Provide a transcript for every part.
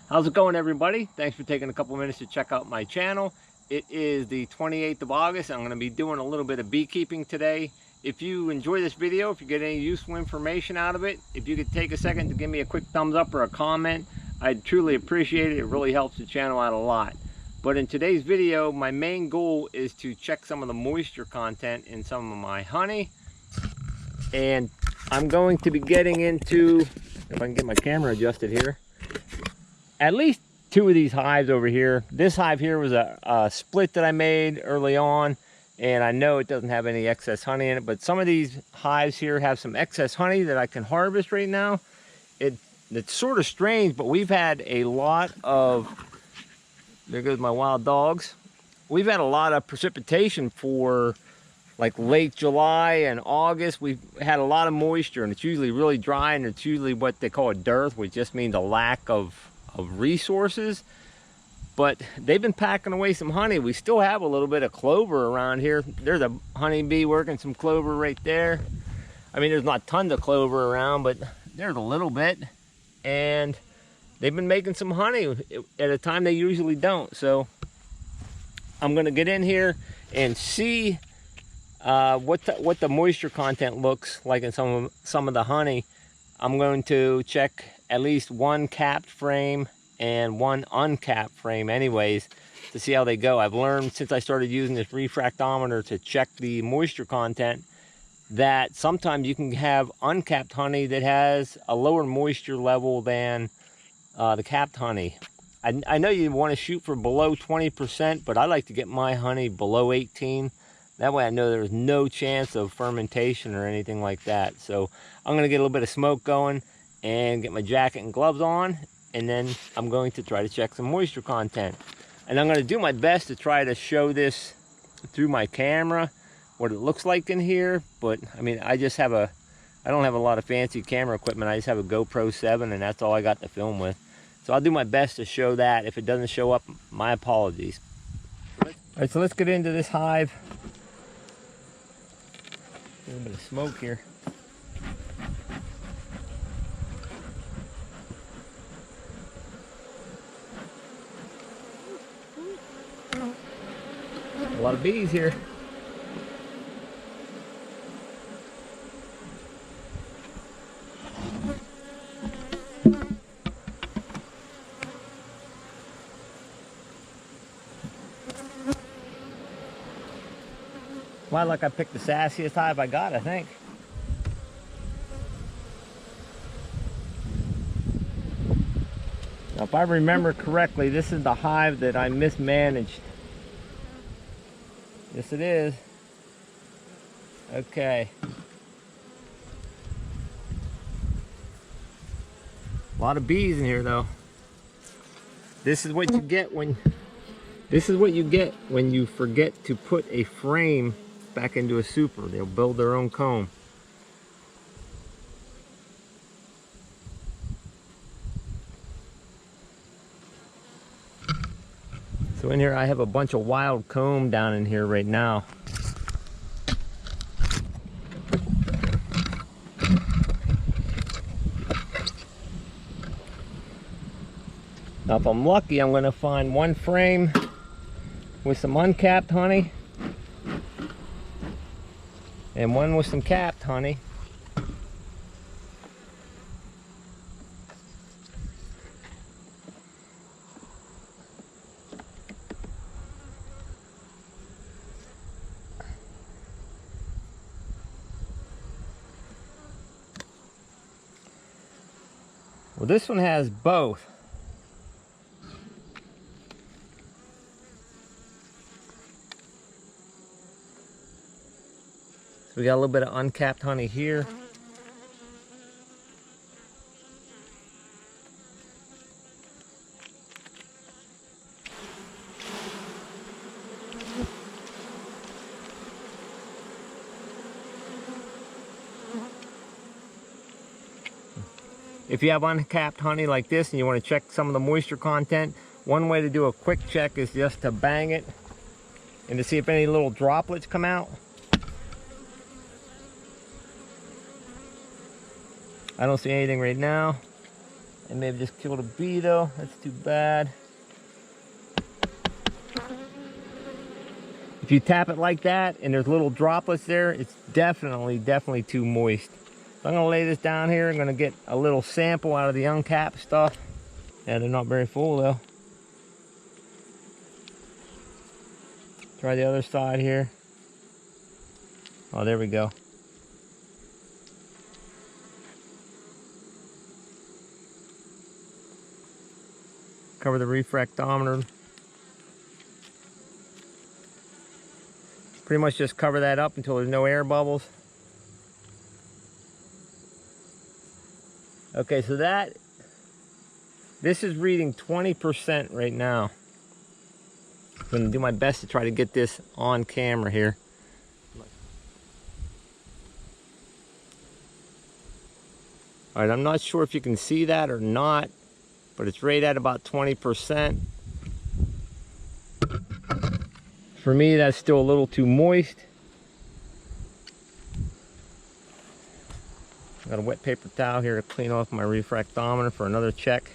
How's it going, everybody? Thanks for taking a couple minutes to check out my channel. It is the 28th of August. I'm going to be doing a little bit of beekeeping today. If you enjoy this video, if you get any useful information out of it, if you could take a second to give me a quick thumbs up or a comment, I'd truly appreciate it. It really helps the channel out a lot. But in today's video, my main goal is to check some of the moisture content in some of my honey. And I'm going to be getting into, if I can get my camera adjusted here, at least two of these hives over here. This hive here was a split that I made early on, and I know it doesn't have any excess honey in it, but some of these hives here have some excess honey that I can harvest right now. It's sort of strange, but we've had a lot of, there goes my wild dogs. We've had a lot of precipitation for like late July and August. We've had a lot of moisture, and it's usually really dry, and it's usually what they call a dearth, which just means a lack of resources. But they've been packing away some honey. We still have a little bit of clover around here. There's a honeybee working some clover right there. I mean, there's not tons of clover around, but there's a little bit. And they've been making some honey at a time they usually don't. So I'm going to get in here and see what the moisture content looks like in some of the honey. I'm going to check at least one capped frame and one uncapped frame anyways to see how they go. I've learned since I started using this refractometer to check the moisture content that sometimes you can have uncapped honey that has a lower moisture level than the capped honey. I know you want to shoot for below 20%, but I like to get my honey below 18. That way I know there's no chance of fermentation or anything like that. So I'm going to get a little bit of smoke going and get my jacket and gloves on, and then I'm going to try to check some moisture content. And I'm going to do my best to try to show this through my camera, what it looks like in here. But I mean, I don't have a lot of fancy camera equipment. I just have a GoPro 7, and that's all I got to film with. So I'll do my best to show that. If it doesn't show up, my apologies. All right, so let's get into this hive. A little bit of smoke here. A lot of bees here. Why, like I picked the sassiest hive I got, I think. Now, if I remember correctly, this is the hive that I mismanaged. Yes, it is. Okay. A lot of bees in here, though. This is what you get when you forget to put a frame back into a super. They'll build their own comb. So in here I have a bunch of wild comb down in here right now. Now if I'm lucky, I'm going to find one frame with some uncapped honey and one with some capped honey. Well, this one has both. So we got a little bit of uncapped honey here. If you have uncapped honey like this and you want to check some of the moisture content, one way to do a quick check is just to bang it and to see if any little droplets come out. I don't see anything right now. They may have just killed a bee though. That's too bad. If you tap it like that and there's little droplets there, it's definitely too moist. So I'm gonna lay this down here. I'm gonna get a little sample out of the uncapped stuff. Yeah, they're not very full though. Try the other side here. Oh, there we go. Cover the refractometer. Pretty much just cover that up until there's no air bubbles. Okay, so this is reading 20% right now. I'm gonna do my best to try to get this on camera here. All right, I'm not sure if you can see that or not, but it's right at about 20%. For me, that's still a little too moist. I've got a wet paper towel here to clean off my refractometer for another check.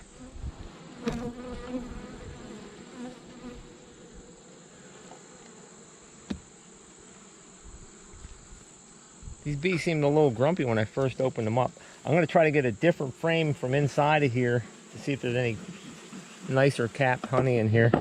These bees seemed a little grumpy when I first opened them up. I'm going to try to get a different frame from inside of here to see if there's any nicer capped honey in here.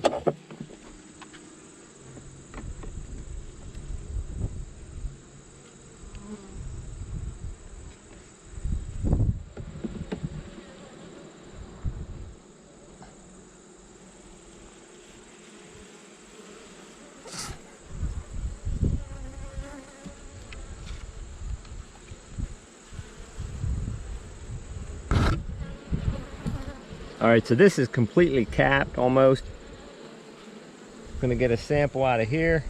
All right, so this is completely capped almost. I'm gonna get a sample out of here.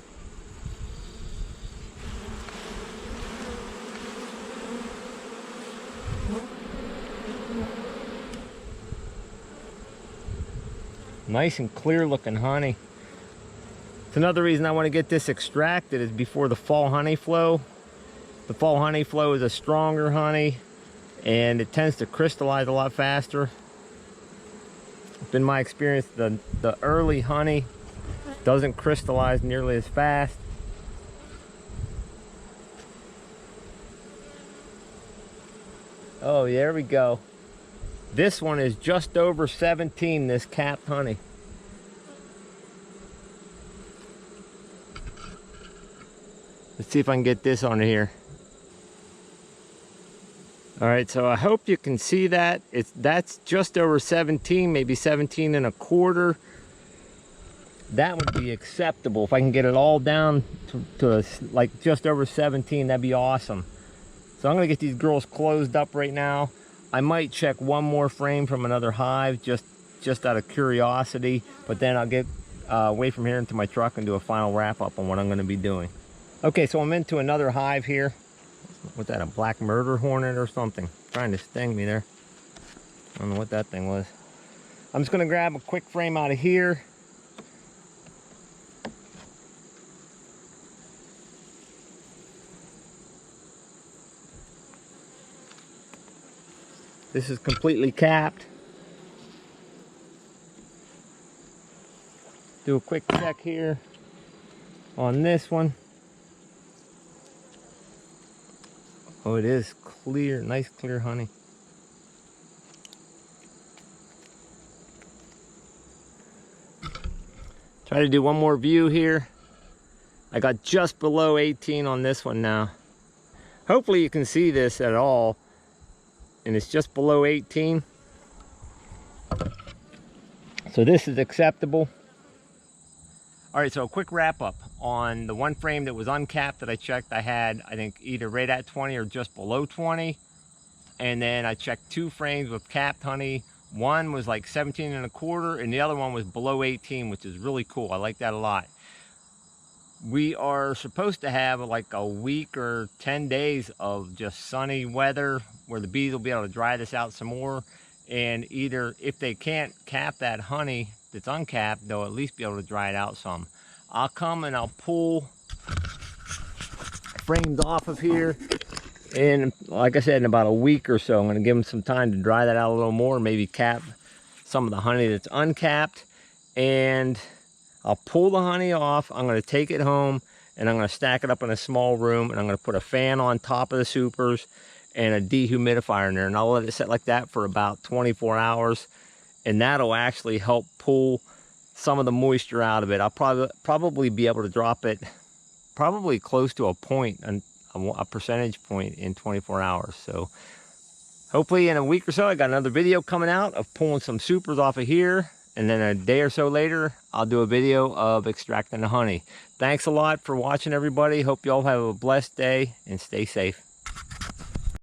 Nice and clear looking honey. It's another reason I want to get this extracted is before the fall honey flow. The fall honey flow is a stronger honey and it tends to crystallize a lot faster. It's been my experience the early honey doesn't crystallize nearly as fast. Oh, there we go. This one is just over 17, this capped honey. Let's see if I can get this on here. All right, so I hope you can see that. That's just over 17, maybe 17 and a quarter. That would be acceptable. If I can get it all down to like just over 17, that'd be awesome. So I'm gonna get these girls closed up right now. I might check one more frame from another hive just out of curiosity, but then I'll get away from here into my truck and do a final wrap up on what I'm gonna be doing. Okay, so I'm into another hive here. What's that, a black murder hornet or something? Trying to sting me there. I don't know what that thing was. I'm just gonna grab a quick frame out of here. This is completely capped. Do a quick check here on this one. Oh, it is clear, nice clear honey. Try to do one more view here. I got just below 18 on this one now. Hopefully you can see this at all. And it's just below 18. So this is acceptable. All right, so a quick wrap up on the one frame that was uncapped that I checked. I had, I think, either right at 20 or just below 20. And then I checked two frames with capped honey. One was like 17 and a quarter and the other one was below 18, which is really cool. I like that a lot. We are supposed to have like a week or 10 days of just sunny weather where the bees will be able to dry this out some more. And either if they can't cap that honey that's uncapped, they'll at least be able to dry it out some. I'll come and I'll pull frames off of here And like I said, in about a week or so, I'm going to give them some time to dry that out a little more, maybe cap some of the honey that's uncapped, and I'll pull the honey off. I'm going to take it home and I'm going to stack it up in a small room, and I'm going to put a fan on top of the supers and a dehumidifier in there, and I'll let it sit like that for about 24 hours, and that'll actually help pull some of the moisture out of it. I'll probably be able to drop it probably close to a percentage point in 24 hours. So hopefully in a week or so, I got another video coming out of pulling some supers off of here, and then a day or so later, I'll do a video of extracting the honey. Thanks a lot for watching, everybody. Hope you all have a blessed day and stay safe.